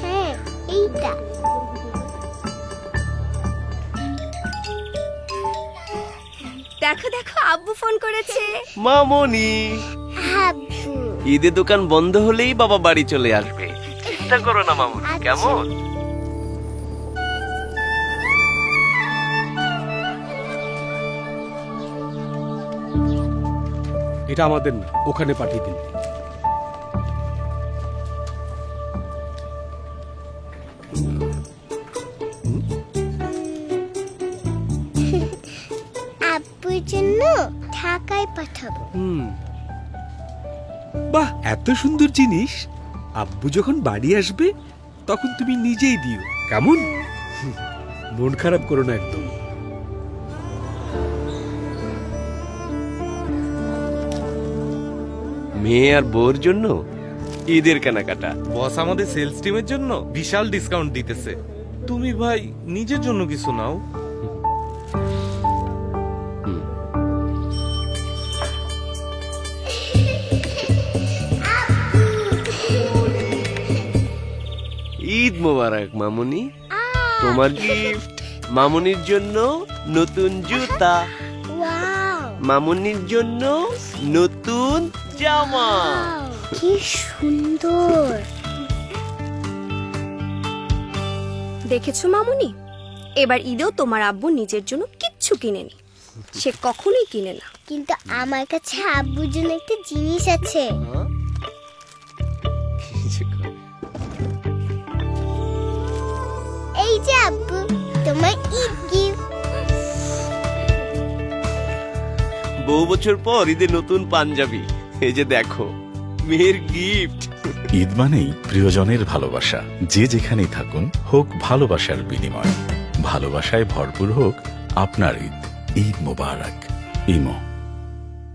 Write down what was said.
হ্যাঁ, এইটা। দেখো দেখো, আব্বু ফোন করেছে। মামনি, আব্বু। ঈদে দোকান বন্ধ হলেই বাবা বাড়ি চলে আসবে। চিন্তা করো না মামনি, আচ্ছা। কেমন? এটা আমাদের না, ওখানে পাঠিয়ে দিন। আব্বুর জন্য ঢাকায় পাঠাবো। বাহ, এত সুন্দর জিনিস। আব্বু যখন বাড়ি আসবে তখন তুমি নিজেই দিও, কেমন? মন খারাপ করো না একদম। মেয়ে আর বউর জন্য ঈদের কেনাকাটা। বস আমাদের সেলস টিমের জন্য বিশাল ডিসকাউন্ট দিতেছে। তুমি ভাই নিজের জন্য কিছু নাও। ঈদ মোবারক মামুনি। তোমার গিফট মামুনির জন্য নতুন জুতা, ওয়াও, মামুনির জন্য নতুন জামা। কি সুন্দর। দেখেছো মামুনি, এবার ঈদেও তোমার আব্বু নিজের জন্য কিচ্ছু কিনেনি। সে কখনোই কিনে না। কিন্তু আমার কাছে আব্বুর জন্য একটা জিনিস আছে। এই যে আব্বু, তোমার ঈদ গিফট। বহু বছর পর ঈদে নতুন পাঞ্জাবি। এই যে দেখো, মেয়ের গিফট। ঈদ মানেই প্রিয়জনের ভালোবাসা। যে যেখানেই থাকুন, হোক ভালোবাসার বিনিময়। ভালোবাসায় ভরপুর হোক আপনার ঈদ। ঈদ মোবারক। ইমো।